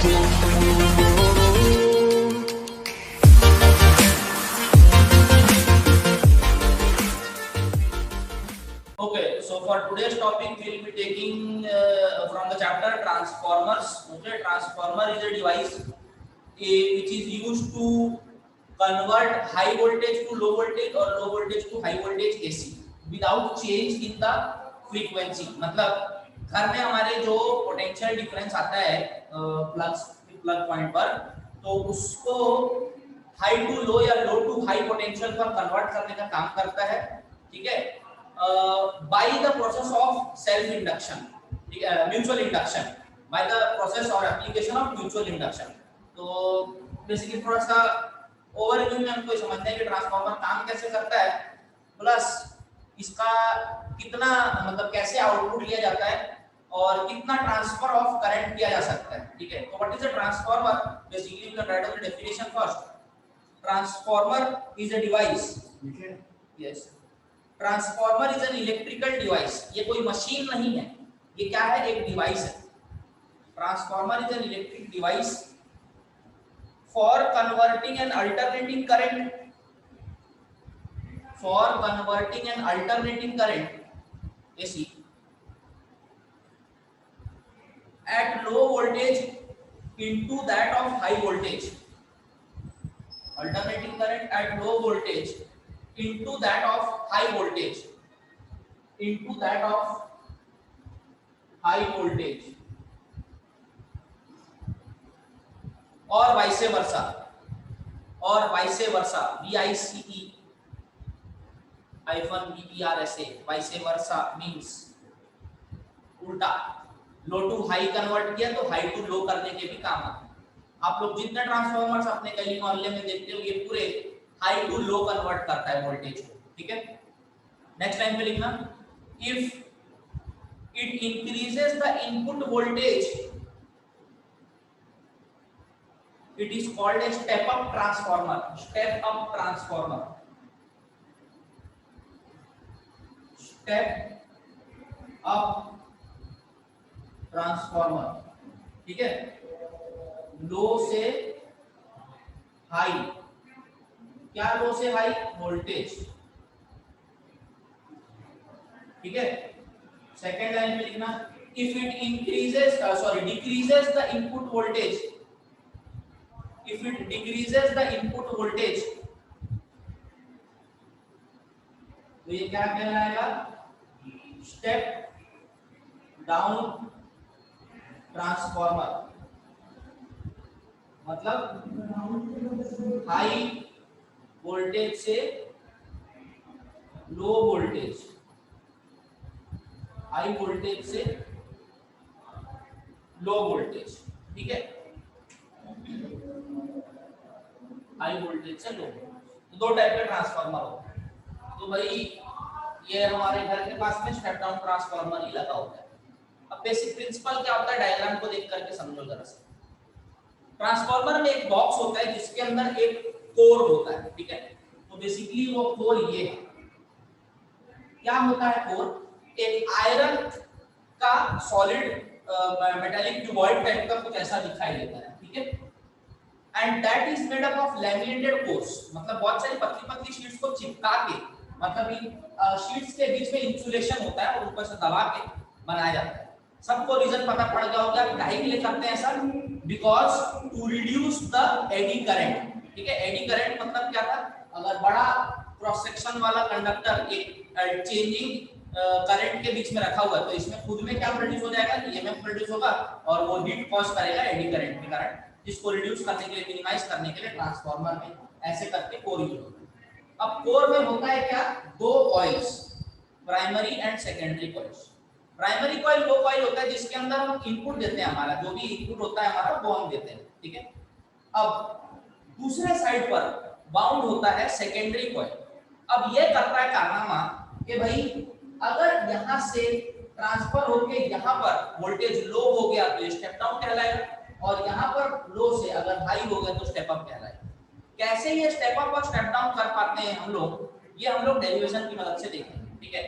Okay, so for today's topic, we will be taking from the chapter transformers. Okay, transformer is a device which is used to convert high voltage to low voltage or low voltage to high voltage AC without change in the frequency. मतलब घर में हमारे जो potential difference आता है plug point पर, तो उसको हाई टू लो या लो टू हाई पोटेंशियल पर कन्वर्ट करने का काम करता है. ठीक है, by the process of self induction, mutual induction, by the process or application of mutual induction. तो बेसिकली थोड़ा सा ओवरव्यू में हमको समझना है कि ट्रांसफार्मर काम कैसे करता है, प्लस इसका कितना मतलब कैसे आउटपुट लिया जाता है और कितना ट्रांसफर ऑफ करंट किया जा सकता है. ठीक है, तो what is a transformer? Basically we can write down the definition first. Transformer is a device. Yes, transformer is an electrical device. ये कोई मशीन नहीं है, ये क्या है? एक डिवाइस है. Transformer is an electric device for converting and alternating current, for converting and alternating current AC at low voltage into that of high voltage. Alternating current at low voltage into that of high voltage, into that of high voltage, और vice versa, और vice versa, VICE -VERSA, vice versa means उल्टा. लो to high convert किया तो high to low करने के भी काम आते हैं. आप लोग जितने ट्रांसफार्मर्स अपने गली मोहल्ले में देखते हो, ये पूरे हाई टू लो कन्वर्ट करता है वोल्टेज को. ठीक है, नेक्स्ट लाइन पे लिखना, if it increases the input voltage it is called a step up transformer. Step up transformer, step up transformer. ठीक है, लो से हाई. क्या लो से हाई? वोल्टेज. ठीक है, सेकेंड लाइन में लिखना, if it increases decreases the input voltage, if it decreases the input voltage, तो ये क्या कहलाएगा? Step down transformer. मतलब हाई वोल्टेज से लो वोल्टेज, हाई वोल्टेज से लो वोल्टेज. ठीक है, हाई वोल्टेज से लो. तो दो टाइप के ट्रांसफार्मर होते हैं. तो भाई ये हमारे घर के पास में स्टेप डाउन ट्रांसफार्मर ही लगा होता है. अब बेसिक प्रिंसिपल क्या होता है, डायग्राम को देख करके समझो जरा सा. ट्रांसफार्मर में एक बॉक्स होता है जिसके अंदर एक कोर होता है. ठीक है, तो बेसिकली वो कोर ये है. क्या होता है कोर? एक आयरन का सॉलिड मेटालिक क्यूबॉइड टाइप का कुछ ऐसा दिखाई देता है. ठीक है, and that is made up of laminated course. मतलब बहुत सारी पतली पतली शीट्स को चिपका के, मतलब इन शीट्स के बीच में इंसुलेशन होता है और ऊपर से दबा के बनाया जाता है. सबको रीजन पता पड़ गया होगा कि काहे के लिए करते हैं ऐसा? Because to reduce the eddy current. ठीक है, एडी करंट मतलब क्या था? अगर बड़ा क्रॉस सेक्शन वाला कंडक्टर एक चेंजिंग करंट के बीच में रखा हुआ है, तो इसमें खुद में क्या प्रोड्यूस हो जाएगा? ईएमएफ प्रोड्यूस होगा और वो हीट कॉज करेगा एडी करंट के कारण, जिसको रिड्यूस करने के लिए, मिनिमाइज करने के लिए ट्रांसफार्मर में ऐसे करके कोर यूज होता है. अब कोर में होता है क्या? दो coils, primary and secondary coils. Primary coil वो कॉइल होता है जिसके अंदर हम इनपुट देते हैं, हमारा जो भी इनपुट होता है हमारा वो हम देते हैं. ठीक है, अब दूसरे साइड पर बाउंड होता है सेकेंडरी कॉइल. अब ये करता है कारनामा कि भाई अगर यहाँ से ट्रांसफर होके यहाँ पर वोल्टेज लो हो गया तो स्टेप डाउन कहलाएगा, और यहाँ पर लो से अगर हाई हो गया तो स्टेप अप कहलाएगा. कैसे ये स्टेप अप और स्टेप डाउन कर पाते हैं हम लोग, ये हम लोग डेरिवेशन की मदद से देखेंगे. ठीक है,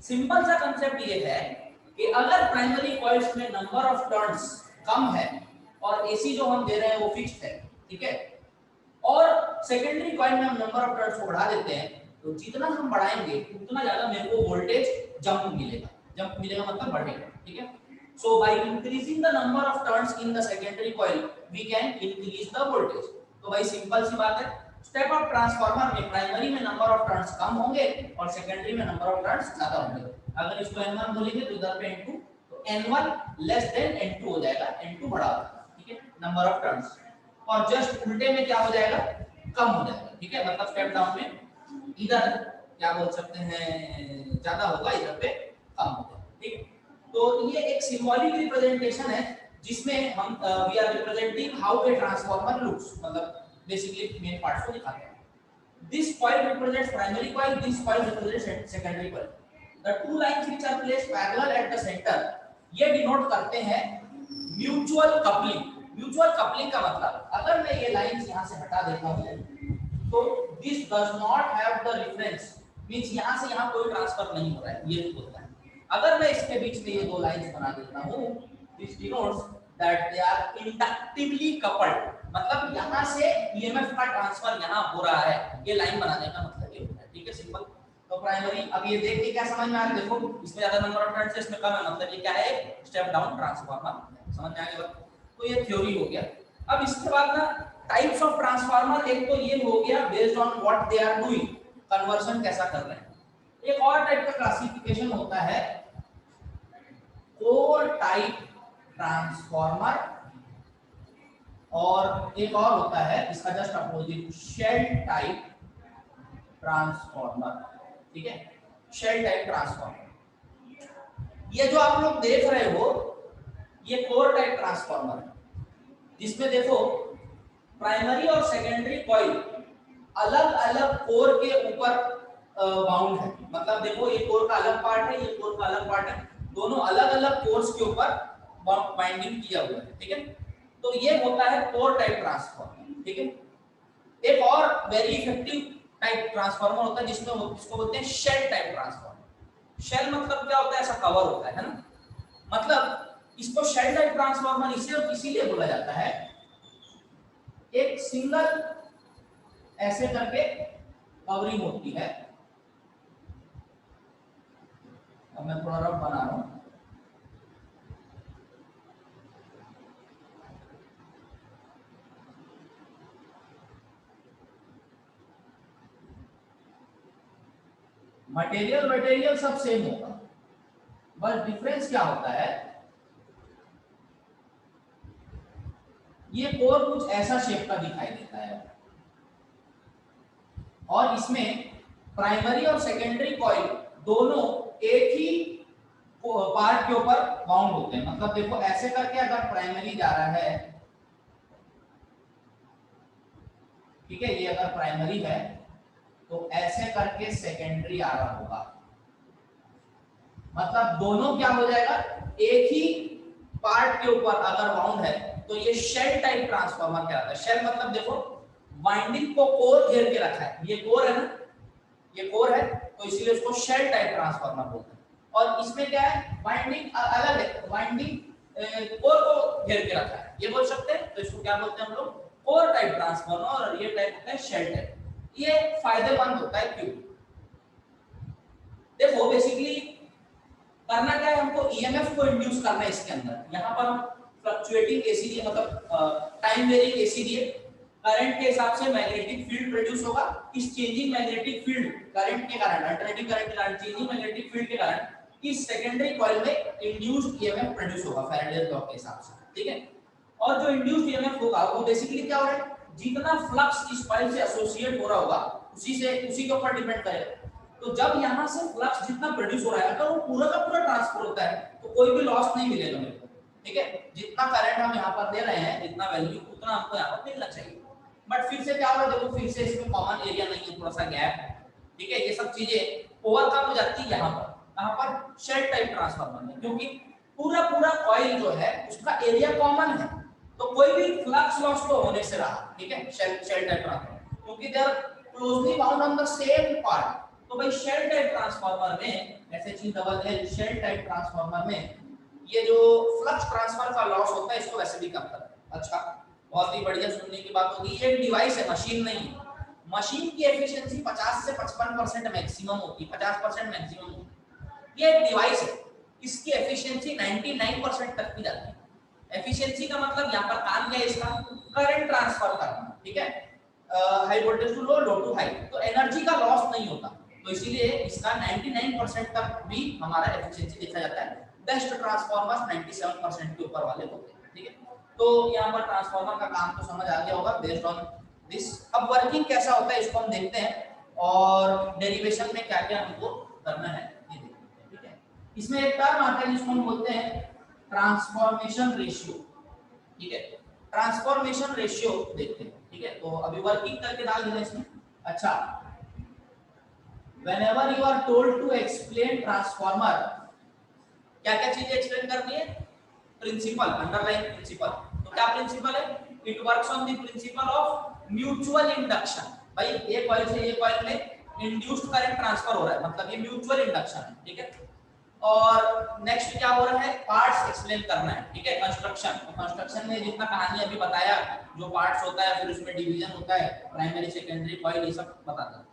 सिंपल सा कंसेप्ट ये है कि अगर प्राइमरी कॉइल्स में नंबर ऑफ टर्न्स कम है और एसी जो हम दे रहे हैं वो फिक्स्ड है, ठीक है। और सेकेंडरी कॉइल में हम नंबर ऑफ टर्न्स को बढ़ा देते हैं, तो जितना हम बढ़ाएंगे उतना ज्यादा मेरे को वोल्टेज जंप मिलेगा। जंप मिलेगा मतलब बढ़ेगा, ठीक है। So by increasing the number of turns in the secondary coil we can increase the voltage. तो भाई सिंपल सी बात है, स्टेप अप ट्रांसफार्मर में प्राइमरी में नंबर ऑफ टर्न्स कम होंगे और सेकेंडरी में नंबर ऑफ टर्न्स ज्यादा होंगे। अगर इसको n1 बोलेंगे तो इधर पे n2, तो n1 लेस देन n2 हो जाएगा, n2 बड़ा होगा, ठीक है, नंबर ऑफ टर्न्स। और जस्ट उल्टे में क्या हो जाएगा, कम हो जाएगा, ठीक है। मतलब स्टेप डाउन में इधर क्या बोल सकते हैं, ज्यादा होगा, इधर पे कम होगा, ठीक। तो ये एक सिंबॉलिक रिप्रेजेंटेशन है जिसमें हम we are representing how a transformer looks, मतलब बेसिकली मेन पार्ट्स को दिखाते हैं। This coil represents primary coil, this coil represents secondary coil. The two lines which are placed parallel at the centre, ये denote करते हैं mutual coupling. Mutual coupling का मतलब अगर मैं ये लाइंस यहां से हटा देता हूं तो this does not have the reference, means यहां से यहां कोई ट्रांसफर नहीं हो रहा है, ये होता है। अगर मैं इसके बीच में ये दो लाइंस बना देता हूं, this denotes that they are inductively coupled, मतलब यहां से ईएमएफ का ट्रांसफर यहां हो रहा है, ये लाइन बनाने का मतलब ये होता है, ठीक है, सिंपल। तो प्राइमरी, अब ये देख के क्या समझ में आ रहा है, देखो इसमें ज्यादा नंबर ऑफ टर्न्स है, इसमें कम है, मतलब ये क्या है, स्टेप डाउन ट्रांसफार्मर। समझ में आ गया? तो ये थ्योरी हो गया। अब इसके बाद ना टाइप्स ऑफ ट्रांसफार्मर, एक तो ये हो गया based on what they are doing, conversion कैसा कर रहे हैं। एक और टाइप का क्लासिफिकेशन होता है कोर टाइप ट्रांसफार्मर, और एक और होता है इसका just opposite shell type transformer, ठीक है, शेल टाइप ट्रांसफार्मर। ये जो आप लोग देख रहे हो ये कोर टाइप ट्रांसफार्मर है, जिसमें देखो प्राइमरी और सेकेंडरी कॉइल अलग अलग कोर के ऊपर बाउंड है। मतलब देखो ये कोर का अलग पार्ट है, ये कोर का अलग पार्ट है, दोनों अलग अलग कोर्स के ऊपर बाइंडिंग किया हुआ है, ठीक है। तो ये होता है कोर टाइप ट्रांसफार्मर, ठीक है। एक और वेरी इफेक्टिव टाइप ट्रांसफार्मर होता है जिसमें इसको बोलते हैं शेल टाइप ट्रांसफार्मर। शेल मतलब क्या होता है, ऐसा कवर होता है ना, मतलब इसको शेल टाइप ट्रांसफार्मर इसीलिए बोला जाता है, एक सिंगल ऐसे करके कवरिंग होती है। अब मैं थोड़ा रफ बना रहा हूं, मटेरियल सब सेम होगा, बस डिफरेंस क्या होता है, ये कोर कुछ ऐसा शेप का दिखाई देता है, और इसमें प्राइमरी और सेकेंडरी कॉइल दोनों एक ही पार्ट के ऊपर बाउंड होते हैं। मतलब देखो ऐसे करके अगर प्राइमरी जा रहा है, ठीक है, ये अगर प्राइमरी है तो ऐसे करके सेकेंडरी आ रहा होगा, मतलब दोनों क्या हो जाएगा, एक ही पार्ट के ऊपर अगर बाउंड है तो ये शेल टाइप ट्रांसफार्मर कहलाता है। शेल मतलब देखो वाइंडिंग को कोर घेर के रखा है, ये कोर है ना, ये कोर है, तो इसीलिए उसको शेल टाइप ट्रांसफार्मर बोलते हैं। और इसमें क्या है, वाइंडिंग अलग है, वाइंडिंग कोर को घेर के रखा है, ये बोल सकते हैं। तो इसको क्या बोलते हैं हम लोग, कोर टाइप ट्रांसफार्मर, और ये टाइप होता है शेल टाइप। ये फायदेमंद होता है, क्यों? देखो बेसिकली करना क्या है, हमको ईएमएफ को इंड्यूस करना है इसके अंदर। यहाँ पर हम फ्लक्चुएटिंग एसी दिए, मतलब टाइम वेरिंग एसी दिए, करंट के हिसाब से मैग्नेटिक फील्ड प्रोड्यूस होगा। इस चेंजिंग मैग्नेटिक फील्ड करंट के कारण, अल्टरनेटिंग करंट के कारण, चेंजिंग मैग्नेटिक फील्ड के कारण इस सेकेंडरी कॉइल में इंड्यूस्ड ईएमएफ प्रोड्यूस होगा फैराडे लॉ के हिसाब से, ठीक है। और जो इंड्यूस्ड ईएमएफ होगा वो बेसिकली क्या हो रहा है, जितना फ्लक्स इस कॉइल से एसोसिएट हो रहा होगा उसी के ऊपर डिपेंड करेगा। तो जब यहाँ से फ्लक्स जितना प्रोड्यूस हो रहा है अगर वो पूरा का पूरा ट्रांसफर होता है तो कोई भी लॉस नहीं मिलेगा मेरे को, ठीक है। जितना करंट हम यहाँ पर दे रहे हैं, जितना वैल्यू, उतना हमको यहाँ पर मिलना चाहिए। बट फिर से क्या हो रहा है, देखो फिर से इसमें कॉमन एरिया नहीं है, थोड़ा सा गैप है, ठीक है। ये सब चीजें ओवरकम हो जाती है यहाँ पर शेल टाइप ट्रांसफार्मर में, क्योंकि पूरा कॉइल जो है उसका एरिया कॉमन है, तो कोई भी फ्लक्स लॉस तो होने से रहा, ठीक है। शेल टाइप ट्रांसफार्मर क्योंकि they are closely bound on the same part. तो भाई शेल टाइप ट्रांसफार्मर में शेल टाइप ट्रांसफार्मर में ये जो फ्लक्स ट्रांसफर का लॉस होता है इसको वैसे भी कम करता है। अच्छा, बहुत ही बढ़िया, सुनने की बात होगी। ये एक डिवाइस है, मशीन नहीं है। मशीन की एफिशिएंसी 50 से 55% मैक्सिमम होती है, 50% मैक्सिमम होती है। ये एक डिवाइस है, इसकी एफिशिएंसी 99% तक की जाती है। एफिशिएंसी का मतलब यहाँ पर काम क्या है इसका, करंट ट्रांसफर करना, ठीक है, high voltage to low, low to high, तो एनर्जी का लॉस नहीं होता, तो इसीलिए इसका 99% तक भी हमारा एफिशिएंसी देखा जाता है। बेस्ट ट्रांसफार्मर्स 97% के ऊपर वाले होते हैं, ठीक है। तो यहाँ पर ट्रांसफार्मर का काम तो समझ आ गया होगा बेस्ड ऑन दिस। अब वर्किंग कैसा होता है इसको हम देखते हैं, और डेरिवेशन में क्या क्या हमको करना है ये देखते हैं, ठीक है। इसमें एक टर्म आता है जिसको हम बोलते हैं ट्रांसफॉर्मेशन रेशियो, ठीक है। ट्रांसफॉर्मेशन रेशियो देखते हैं, ठीक है। तो अभी वर्किंग करके डाल देना इसमें। अच्छा, whenever you are told to explain transformer, क्या क्या चीजें एक्सप्लेन करनी है, प्रिंसिपल, अंडरलाइन प्रिंसिपल। तो क्या प्रिंसिपल है, it works on the principle of mutual induction. भाई एक कॉइल से एक कॉइल में इंड्यूस्ड करंट ट्रांसफर हो रहा है, मतलब ये म्यूचुअल इंडक्शन है, ठीक है। और नेक्स्ट क्या हो रहा है, पार्ट्स एक्सप्लेन करना है, ठीक है। कंस्ट्रक्शन, तो कंस्ट्रक्शन में जितना कहानी अभी बताया, जो पार्ट्स होता है, फिर उसमें डिवीजन होता है, प्राइमरी सेकेंडरी कॉइल, ये सब बताता है।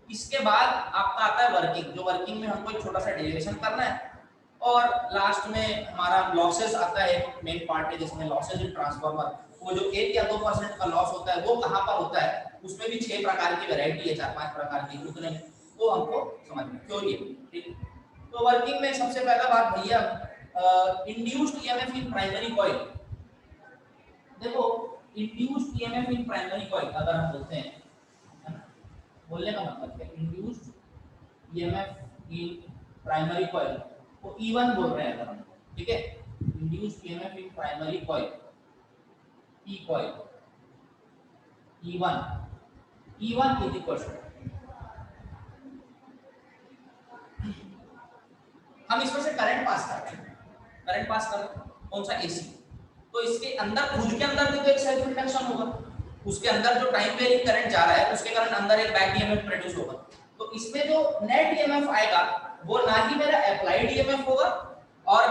इसके बाद आपका आता है वर्किंग, जो वर्किंग में हमको एक छोटा सा डेरिवेशन करना है, और लास्ट में हमारा लॉसेस आता है, मेन पार्ट है जिसमें लॉसेस इन ट्रांसफार्मर, वो जो 1 या 2% का लॉस होता है वो कहां पर होता है, उसमें भी 6 प्रकार की वैरायटी है, 4-5 प्रकार की, उतने वो हमको समझना क्यों ये, ठीक है। तो वर्किंग में सबसे पहला बात भैया, induced EMF in primary coil. देखो, induced EMF in primary coil अगर हम बोलते हैं, है ना, बोलने का मतलब है induced EMF in primary coil को E1 बोल रहे हैं अगर हम, ठीक है। Induced EMF in primary coil, E coil, E1, E1 is equal to, हम इसमें से करंट पास करते हैं, करंट पास कर कौन सा, एसी। तो इसके अंदर, खुद के अंदर भी तो एक सेल्फ इंडक्शन होगा, उसके अंदर जो टाइम वेरिंग करंट जा रहा है उसके कारण अंदर एक बैक ईएमएफ प्रोड्यूस होगा। तो इसमें जो नेट ईएमएफ आएगा वो ना ही मेरा अप्लाइड ईएमएफ होगा, और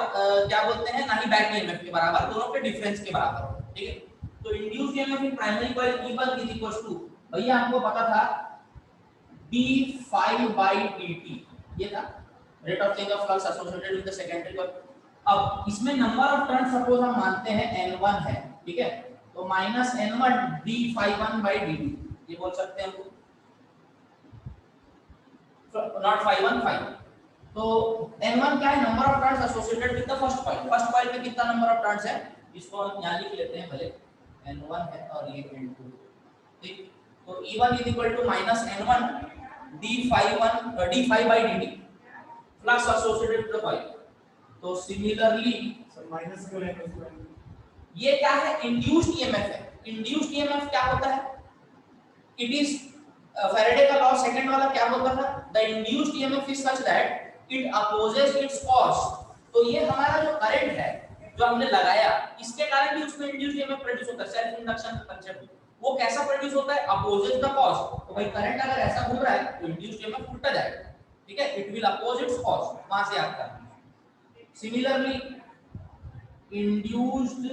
क्या बोलते हैं, ना ही बैक ईएमएफ के बराबर, दोनों के डिफरेंस के बराबर होगा, ठीक है। तो induced EMF in primary coil E1 is equal to, भैया हमको पता था d∅dt, ये था rate of change of flux associated with the secondary coil. अब इसमें नंबर ऑफ टर्न सपोज हम मानते हैं n1 है, ठीक है, तो माइनस n1 d∅1/dt, ये बोल सकते हैं हम, नॉट ∅1 ∅, तो n1 क्या है, number of turns associated with the first coil. First coil में कितना नंबर ऑफ टर्न्स है, इसको हम यहां लिख लेते हैं, भले n1 है और ये n2, ठीक। तो E1 is equal to minus n1 d∅dt flux associated with the coil. तो सिमिलरली माइनस क्यों लेंगे, ये क्या है, इंड्यूस्ड ईएमएफ है। इंड्यूस्ड ईएमएफ क्या होता है, इट इज फैराडे का लॉ सेकंड वाला क्या बोलता था, the induced EMF is such that it opposes its cause. तो ये हमारा जो करंट है जो हमने लगाया, इसके कारण भी उसमें इंड्यूस्ड ईएमएफ प्रोड्यूस होता है, सेल्फ इंडक्शन कंसेप्ट। वो कैसा प्रोड्यूस होता है, अपोजिट द कॉज। तो भाई करंट अगर ऐसा घूम रहा है तो इंड्यूस्ड ईएमएफ उल्टा जाएगा, ठीक है, it will oppose its cause, वहां से याद करना। Similarly induced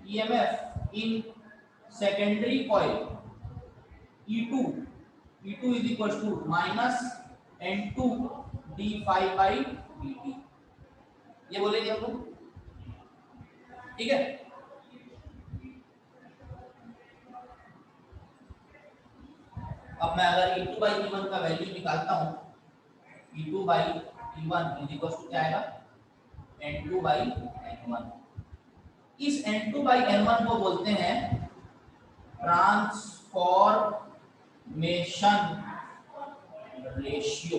EMF in secondary coil E2 is equals to minus N2 d∅dt, ये बोलेंगे हम लोग, ठीक है। अब मैं अगर E2/E1 का वैल्यू निकालता हूं, E2/E1 is equals to क्या आएगा, N2/N1। इस N2/N1 को बोलते हैं ट्रांसफॉर्मेशन रेशियो।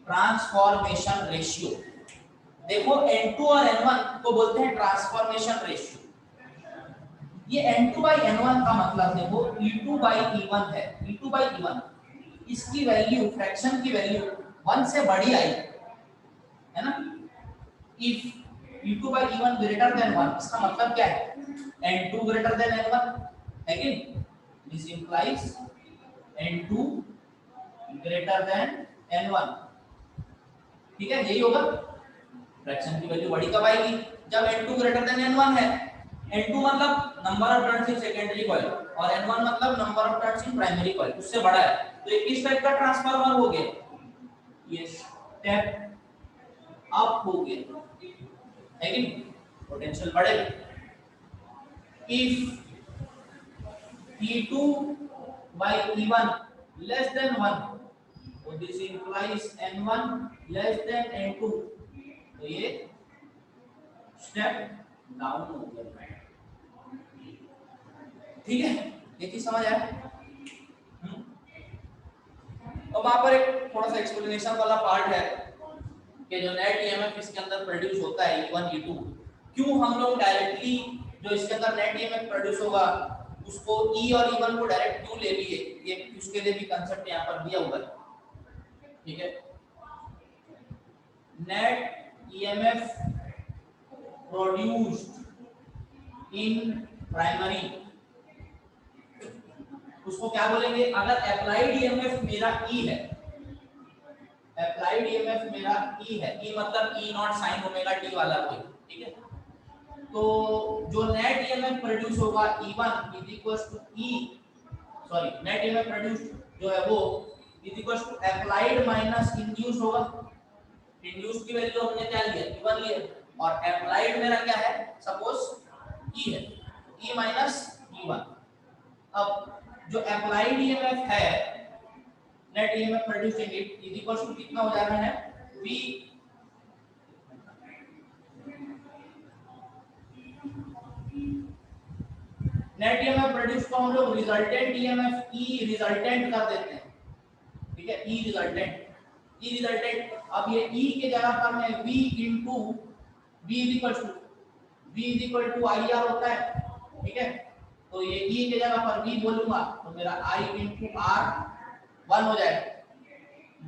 ट्रांसफॉर्मेशन रेशियो, देखो N2 और N1 को बोलते हैं ट्रांसफॉर्मेशन रेशियो। ये N2/N1 का मतलब देखो E2/E1 है, E2/E1 इसकी वैल्यू, फ्रैक्शन की वैल्यू 1 से बड़ी आई है ना। इफ E2/E1 ग्रेटर देन 1, इसका मतलब क्या है, N2 ग्रेटर देन N1 है कि, this implies N2 greater than N1, ठीक है, यही होगा। फ्रैक्शन की वैल्यू बड़ी कब आएगी, जब N2 ग्रेटर देन N1 है, N2 मतलब number of turns in secondary coil और N1 मतलब number of turns in primary coil, उससे बड़ा है, तो ये किस टाइप का ट्रांसफार्मर हो गया, ये स्टेप अप हो गया है कि पोटेंशियल बढ़ेगा। If E2 by E1 less than 1, so this implies N1 less than N2, तो ये स्टेप डाउन हो गया। ठीक है, ये चीज समझ आया। अब वहां पर एक थोड़ा सा एक्सप्लेनेशन वाला पार्ट है कि जो नेट ईएमएफ इसके अंदर प्रोड्यूस होता है E1 E2, क्यों हम लोग डायरेक्टली जो इसके अंदर नेट ईएमएफ प्रोड्यूस होगा उसको E और E1 को डायरेक्ट क्यों ले लिए, ये उसके लिए भी कांसेप्ट यहाँ पर दिया हुआ है। ठीक है, net EMF produced in primary, उसको क्या बोलेंगे, अगर अप्लाइड ईएमएफ मेरा E है, अप्लाइड ईएमएफ मेरा E है, E मतलब E not sine omega t वाला कोई, ठीक है, तो जो नेट ईएमएफ प्रोड्यूस होगा E1 is equal to E, sorry net EMF produce जो है वो is equal to applied minus induce होगा। इंड्यूस की वैल्यू हमने क्या लिया, E1 लिया, और अप्लाइड मेरा क्या है, सपोज E है, E माइनस E1। अब जो अप्लाइड ईएमएफ है net EMF producing it is equal to कितना हो जा रहा है, V नेट ईएमएफ प्रोड्यूस को हम लोग रिजल्टेंट ईएमएफ E रिजल्टेंट कर देते हैं। ठीक है, E रिजल्टेंट, अब ये E के जगह पर मैं V into V is equal to IR होता है। ठीक है, तो ये E के जगह पर V बोलूंगा तो मेरा I इनटू R 1 हो जाएगा,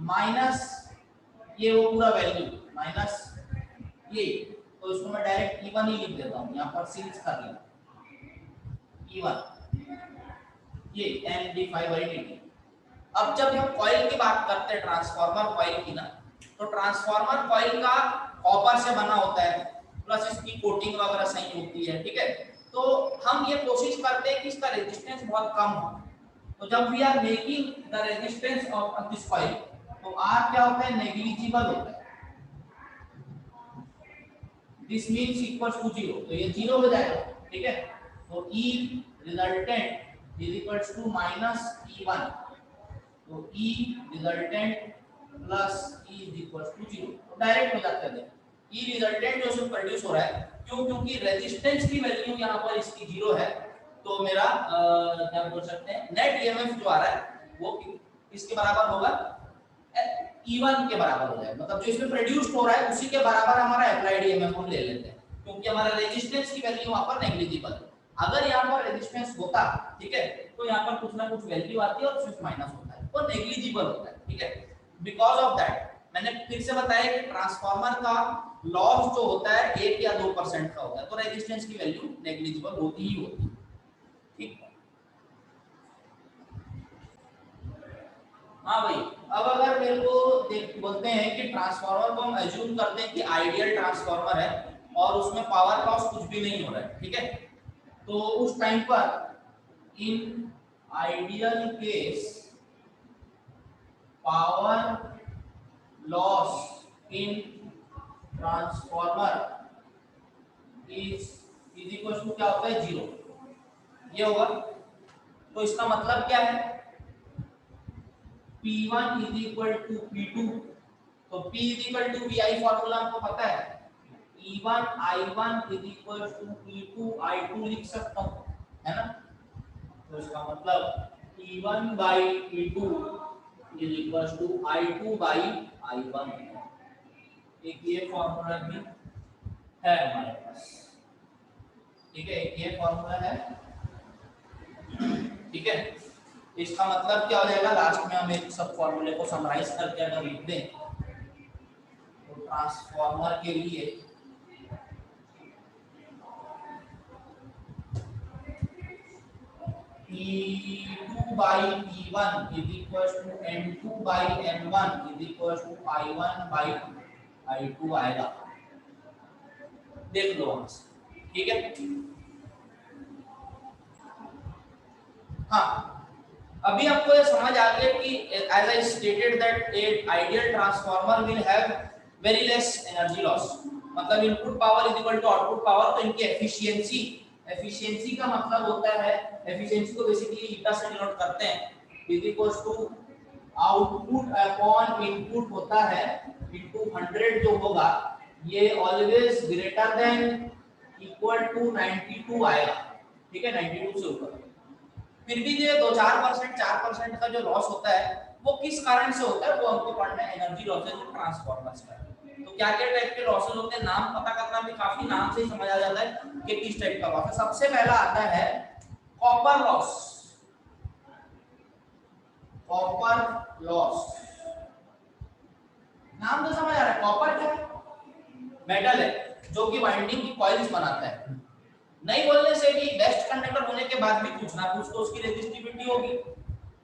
माइनस ये वो पूरा वैल्यू माइनस ये, तो इसको मैं डायरेक्ट E1 ही लिख देता हूँ, यहाँ पर सीरीज कर लिया E1 ये ND5/dt। अब जब हम कॉइल की बात करते हैं, ट्रांसफार्मर कॉइल की ना, तो ट्रांसफार्मर कॉइल का कॉपर से बना होता है, प्लस इसकी कोटिंग वगैरह सही होती है। ठीक है, तो हम ये कोशिश करते हैं कि इसका रेजिस्टेंस बहुत कम हो, तो जब we are making the resistance of this coil, तो R क्या होता है, नेग्लिजिबल होता है, दिस मींस इक्वल्स टू 0, तो ये 0 हो जाएगा। ठीक है, तो E resultant is equals to minus E1, तो E resultant plus E is equals to 0, तो डायरेक्ट हो जाता है। E रिजल्टेंट जो इसमें प्रोड्यूस हो रहा है, क्यों, क्योंकि रेजिस्टेंस की वैल्यू यहाँ पर इसकी 0 है, तो मेरा क्या बोल सकते हैं, नेट ईएमएफ जो आ रहा है वो इसके बराबर होगा, E1 के बराबर हो जाएगा, मतलब जो इसमें प्रोड्यूस हो रहा है उसी के बराबर हमारा अप्लाइड ईएमएफ हम ले लेते हैं, क्योंकि हमारा रेजिस्टेंस की वैल्यू वहां पर नेग्लिजिबल है। अगर यहाँ पर रेजिस्टेंस होता, ठीक है, तो यहाँ पर कुछ ना कुछ वैल्यू आती है और सिर्फ माइनस होता है, तो नेग्लिजिबल होता है। ठीक है, बिकॉज ऑफ दैट मैंने फिर से बताया कि ट्रांसफार्मर का लॉस जो होता है 1 या 2% का होता है, तो रेजिस्टेंस की वैल्यू नेग्लिजिबल होती ही होती है। ठीक, हाँ भाई, अब अगर मेरे को बोलते हैं कि ट्रांसफार्मर को हम अज्यूम करते हैं कि आइडियल ट्रांसफार्मर है और उसमें पावर लॉस कुछ भी नहीं हो रहा है, ठीक है, तो उस टाइम पर in ideal case power loss in transformer is equal to क्या होता है, 0, ये होगा। तो इसका मतलब क्या है, P1 is equal to P2, तो P is equal to VI formula आपको पता है, E1 I1 is equal to E2 I2 लिख सकता हूँ, है ना, तो इसका मतलब E1 by E2 is equal to I2 by I1, एक ये फॉर्मूला भी है हमारे पास। ठीक है, एक ये फॉर्मूला है। ठीक है, इसका मतलब क्या हो जाएगा, लास्ट में हम एक सब फॉर्मूले को समराइज करके अगर लिख दें, तो ट्रांसफार्मर के लिए E2 by E1 is equals to N2 by N1 is equals to I1 by I2 आएगा। देख लो वहां से, ठीक है। हाँ, अभी आपको ये समझ आ गया कि as I stated that a ideal transformer will have very less energy loss, मतलब input power is equal to output power, तो इनकी एफिशिएंसी, एफिशिएंसी का मतलब होता है, एफिशिएंसी को बेसिकली ईटा से डिनोट करते हैं, is equal to output upon input होता है इनटू 100 जो होगा ये always greater than equal to 92 आएगा, ठीक है, 92 से ऊपर। फिर भी ये 2-4% 4% का जो लॉस होता है वो किस कारण से होता है, वो हमको पढ़ना है, एनर्जी लॉसेज ट्रांसफार्मर्स का। तो क्या क्या टाइप के लॉसेज होते हैं, नाम पता करना भी काफी, नाम से ही समझ आ जाता है कि किस टाइप का लॉस है। सबसे पहला आता है कॉपर लॉस। कॉपर लॉस नाम तो समझ आ रहा है, कॉपर क्या है, मेटल है जो कि वाइंडिंग की कॉइल्स बनाता है। नहीं बोलने से भी बेस्ट कंडक्टर होने के बाद भी कुछ ना कुछ तो उसकी रेजिस्टिविटी होगी,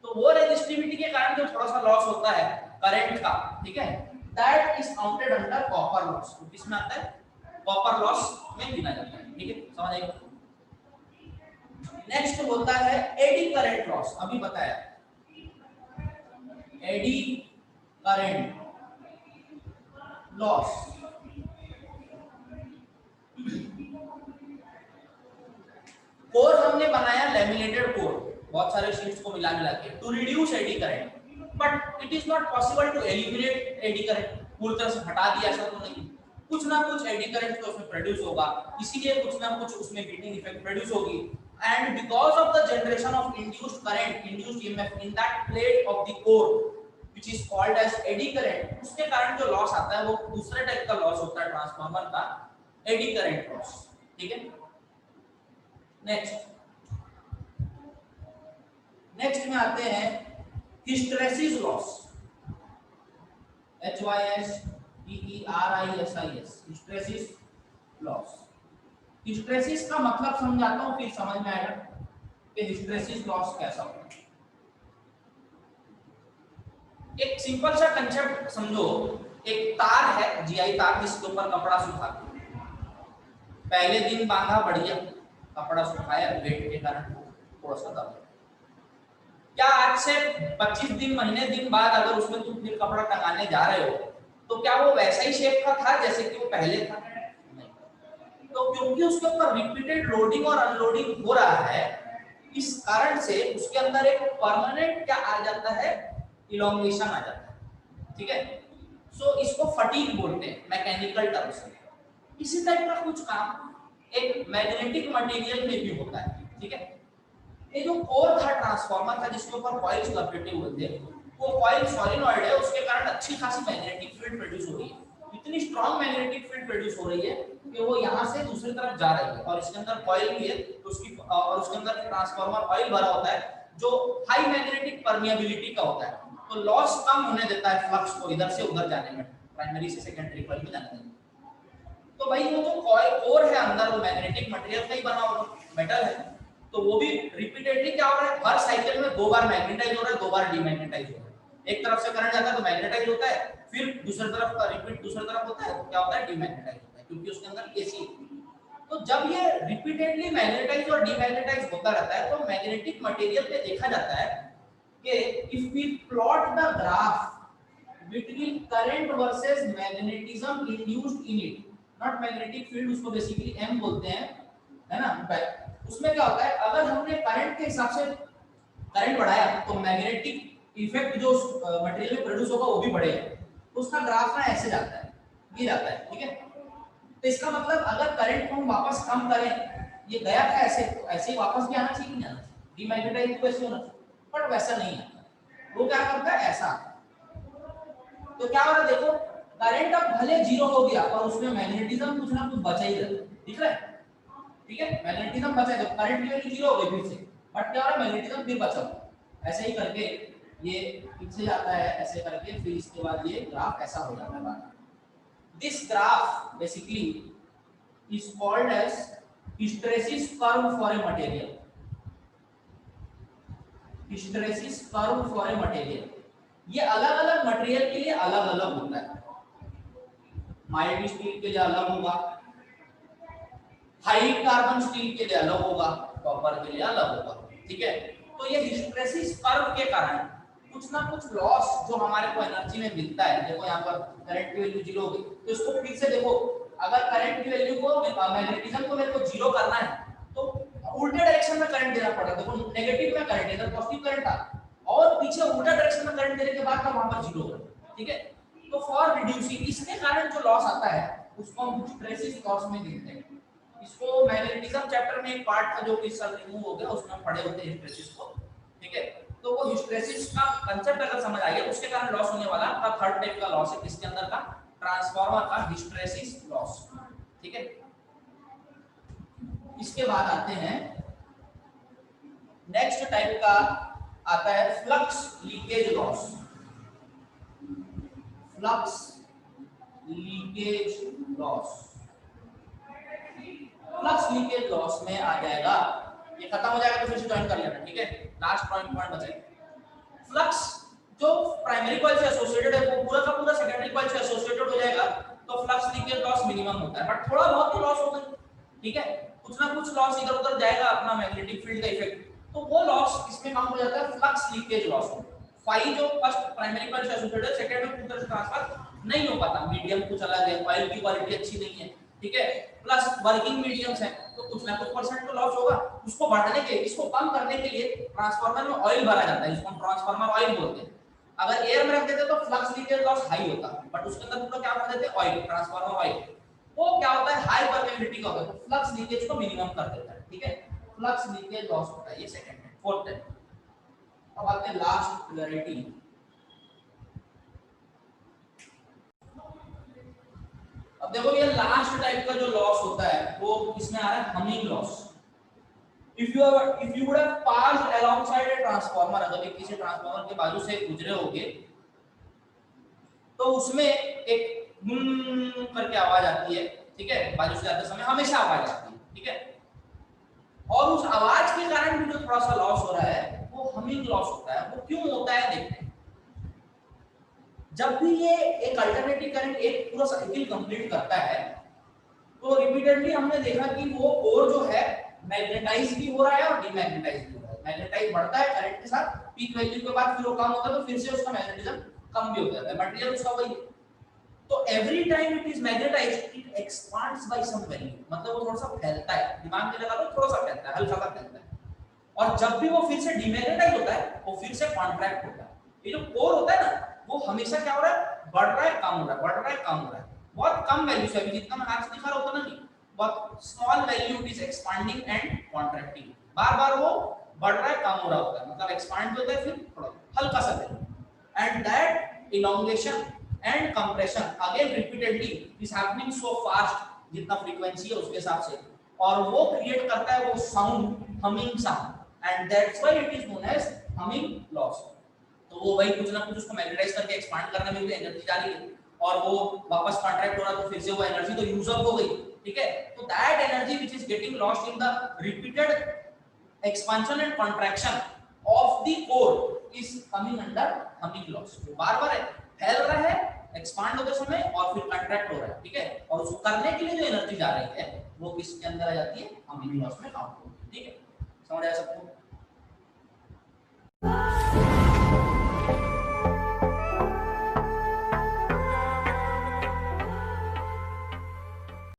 तो वो रेजिस्टिविटी के कारण जो थोड़ा सा लॉस होता है करंट का, ठीक है, that is counted under copper loss. तो किसमें आता है, कॉपर लॉस में गिना जाता है, ठीक है, समझ आएगा। नेक्स्ट होता है एडी करंट लॉस, अभी बताया एडी करंट लॉस। कोर हमने बनाया लैमिनेटेड कोर, बहुत सारे शीट्स को मिला के to reduce eddy current, but it is not possible to eliminate eddy current, पूरी तरह से हटा दिया ऐसा तो नहीं, कुछ ना कुछ एडी करंट तो उसमें प्रोड्यूस होगा, इसीलिए कुछ ना कुछ उसमें हीटिंग इफेक्ट प्रोड्यूस होगी, and because of the generation of induced current, induced EMF in that plate of the core which is called as eddy current, उसके कारण जो लॉस आता है वो दूसरे टाइप का लॉस होता है ट्रांसफार्मर का, एडी करंट लॉस, ठीक है। नेक्स्ट में आते हैं hysteresis loss, HYSTERISIS, hysteresis loss. Hysteresis का मतलब समझाता हूं फिर समझ में आएगा कि हिस्टेरेसिस लॉस कैसा होता है। एक सिंपल सा कंसेप्ट समझो, एक तार है, जीआई तार, जिसके ऊपर कपड़ा सुखाते, पहले दिन बांधा बढ़िया, कपड़ा सुखाया, वेट के कारण थोड़ा सा दबा, क्या आज से 25 दिन महीने दिन बाद अगर उसमें तुम फिर कपड़ा टंगाने जा रहे हो तो क्या वो वैसा ही शेप का था जैसे कि वो पहले था? नहीं। तो क्योंकि उसके ऊपर रिपीटेड लोडिंग और अनलोडिंग हो रहा है, इस कारण से उसके अंदर एक परमानेंट क्या आ जाता है, इलोंगेशन आ जाता है, ठीक है। सो इसको फटीग बोलते हैं मैकेनिकल टर्म से। इसी टाइप का कुछ काम एक मैग्नेटिक मटेरियल में भी होता है, ठीक है। ये जो कोर था ट्रांसफार्मर था जिसके ऊपर कॉइल्स लपेटे हुए थे, वो कॉइल सॉलिनॉइड है, उसके कारण अच्छी खासी मैग्नेटिक फील्ड प्रोड्यूस हो रही है, इतनी स्ट्रांग मैग्नेटिक फील्ड प्रोड्यूस हो रही है कि वो यहां से दूसरी तरफ जा रही है, और इसके अंदर कॉइल भी है तो उसकी, और उसके अंदर ट्रांसफार्मर ऑयल भरा होता है जो हाई मैग्नेटिक परमिएबिलिटी का होता है, तो लॉस कम होने देता है फ्लक्स को इधर से उधर जाने में, प्राइमरी से सेकेंडरी कॉइल में जाने में। तो भाई वो जो कॉइल कोर है अंदर, वो मैग्नेटिक मटेरियल का ही बना हुआ मेटल है, तो वो भी रिपीटेडली क्या हो रहा है, हर साइकिल में 2 बार मैग्नेटाइज हो रहा है, 2 बार डीमैग्नेटाइज हो रहा है। एक तरफ से करंट जाता है तो मैग्नेटाइज होता है, फिर दूसरी तरफ का रिपीट दूसरी तरफ होता है तो क्या होता है, डीमैग्नेटाइज होता है, क्योंकि उसके अंदर एसी। तो जब ये रिपीटेडली मैग्नेटाइज और डीमैग्नेटाइज होता रहता है तो मैग्नेटिक मटेरियल पे देखा जाता है कि if we plot the graph between current versus magnetism induced in it, not magnetic field, उसको बेसिकली एम बोलते हैं, है ना। उसमें क्या होता है, अगर हमने करंट के हिसाब से करंट बढ़ाया तो मैग्नेटिक इफेक्ट जो मटेरियल में प्रोड्यूस होगा वो भी बढ़ेगा, तो उसका ग्राफ ना ऐसे जाता है, ये जाता है, ठीक है। तो इसका मतलब अगर करंट को हम वापस कम करें, ये गया था ऐसे, तो ऐसे ही वापस भी आना चाहिए कि नहीं आना चाहिए, डीमैग्नेटाइज तो ऐसे होना चाहिए, बट वैसा नहीं आता, वो क्या करता है ऐसा। तो क्या हो रहा है देखो, करंट अब भले जीरो हो गया और उसमें मैग्नेटिज्म कुछ ना कुछ बचा ही रहता है, दिख रहा है, ठीक है, मैग्नेटिज्म बचा है, तो करंट की वैल्यू जीरो हो गई फिर से, बट क्या हो रहा है, मैग्नेटिज्म फिर बचा, ऐसे ही करके ये पीछे जाता है, ऐसे करके फिर इसके बाद ये ग्राफ ऐसा हो जाता है। This graph basically is called as hysteresis curve for a material, hysteresis curve for a material. ये अलग अलग मटेरियल के लिए अलग अलग होता है, माइल्ड स्टील के लिए अलग होगा, हाई कार्बन स्टील के लिए अलग होगा, कॉपर के लिए अलग होगा, ठीक है। तो ये हिस्टैरिसीस कर्व के कारण कुछ ना कुछ लॉस जो हमारे को एनर्जी में मिलता है, देखो यहाँ पर करंट की वैल्यू 0 हो गई, तो इसको फिर से देखो, अगर करंट की वैल्यू को मैग्नेटिज्म को मेरे को 0 करना है तो उल्टे डायरेक्शन में करंट देना पड़ेगा। देखो नेगेटिव में करंट इधर पॉजिटिव करंट था और पीछे उल्टा डायरेक्शन में करंट देने के बाद वहां पर 0 हो, ठीक है। तो फॉर रिड्यूसिंग इसके कारण जो लॉस आता है उसको हम हिस्टैरिसीस लॉस में देखते हैं। इसको मैग्नेटिज्म चैप्टर में एक पार्ट था जो कि इस साल रिमूव हो गया, उसमें हम पढ़े होते हैं हिस्टैरिसीस को, ठीक है। तो वो हिस्टैरिसीस का कांसेप्ट अगर समझ आ गया उसके कारण लॉस होने वाला का थर्ड टाइप का लॉस है किसके अंदर का, ट्रांसफार्मर का हिस्टैरिसीस लॉस, ठीक है। इसके बाद आते हैं नेक्स्ट टाइप का आता है flux leakage loss. Flux leakage loss, flux leakage loss में आ जाएगा, ये खत्म हो जाएगा तो फिर से ज्वाइन कर लेना, ठीक है। लास्ट पॉइंट बचेगा फ्लक्स जो प्राइमरी कॉइल से एसोसिएटेड है वो पूरा का पूरा सेकेंडरी कॉइल से एसोसिएटेड हो जाएगा, तो फ्लक्स लीकेज लॉस मिनिमम होता है, बट थोड़ा बहुत तो लॉस होगा, ठीक है। कुछ ना कुछ लॉस इधर उधर जाएगा अपना मैग्नेटिक फील्ड का इफेक्ट, तो वो लॉस इसमें काउंट हो जाता है फ्लक्स लीकेज लॉस। फाई जो फर्स्ट प्राइमरी कॉइल से एसोसिएटेड है, सेकेंड में पूरा ट्रांसफर नहीं हो पाता, मीडियम कुछ अलग है, कॉइल की क्वालिटी अच्छी नहीं है, ठीक है, प्लस वर्किंग मीडियम्स है, तो कुछ ना कुछ परसेंट तो लॉस होगा। उसको बढ़ाने के, इसको कम करने के लिए ट्रांसफार्मर में ऑयल भरा जाता है, जिसको हम ट्रांसफार्मर ऑयल बोलते हैं। अगर एयर में रख देते तो फ्लक्स लीकेज लॉस हाई होता, बट उसके अंदर पूरा क्या कर देते हैं, ऑयल, ट्रांसफार्मर ऑयल, वो क्या होता है हाई परमेबिलिटी का होता है, तो फ्लक्स लीकेज को मिनिमम कर देता है, ठीक है। फ्लक्स लीकेज लॉस होता है, ये सेकंड है। फोर्थ है, अब आते हैं लास्ट पोलैरिटी। अब देखो ये लास्ट टाइप का जो लॉस होता है वो इसमें आ रहा है humming loss. If you would have passed alongside a transformer, अगर एक किसी ट्रांसफार्मर के बाजू से गुजरे होगे तो उसमें एक करके आवाज आती है, ठीक है, बाजू से जाते समय हमेशा आवाज आती है, ठीक है। और उस आवाज के कारण भी जो थोड़ा सा लॉस हो रहा है वो हमिंग लॉस होता है। वो क्यों होता है देखते हैं। जब भी ये एक अल्टरनेटिव करंट एक पूरा साइकिल कंप्लीट करता है तो रिपीटेडली हमने देखा कि वो कोर जो है मैग्नेटाइज भी हो रहा है और डीमैग्नेटाइज भी हो रहा है। मैग्नेटाइज बढ़ता है करंट के साथ, पीक वैल्यू के बाद फिर वो कम होता है, तो फिर से उसका मैग्नेटिज्म कम भी हो जाता है, मटेरियल उसका वही है। तो every time it is magnetised it expands by some value, मतलब वो थोड़ा सा फैलता है, दिमाग में लगा लो थोड़ा सा फैलता है, हल्का सा फैलता है। और जब भी वो फिर से डीमैग्नेटाइज होता है वो फिर से कॉन्ट्रैक्ट होता है। ये जो कोर होता है ना वो हमेशा क्या हो रहा है, बढ़ रहा है कम हो रहा है, बढ़ रहा है कम हो रहा है, बहुत कम वैल्यू से, अभी जितना मैं आर्क्स दिखा रहा होता ना नहीं, बहुत small value it is expanding and contracting, बार बार वो बढ़ रहा है कम हो रहा होता है, मतलब एक्सपांड होता है फिर थोड़ा हल्का सा value, and that elongation and compression again repeatedly is happening so fast, जितना फ्रीक्वेंसी है उसके हिसाब से, और वो क्रिएट करता है वो sound, humming sound, and that's why it is known as humming loss. तो वो वही कुछ ना कुछ उसको मैग्नेटाइज करके एक्सपांड करने में भी एनर्जी जा रही है और वो वापस कॉन्ट्रैक्ट हो रहा है, तो फिर से वो एनर्जी तो यूज अप हो गई, ठीक है। तो that energy which is getting lost in the repeated expansion and contraction of the core is coming under humming loss. जो बार-बार फैल रहा है एक्सपांड होते समय और फिर कॉन्ट्रैक्ट हो रहा है, ठीक है, और उसको करने के लिए जो एनर्जी जा रही है वो किसके अंदर आ जाती है, हमिंग लॉस में काउंट होती है, ठीक है। समझ आया सबको?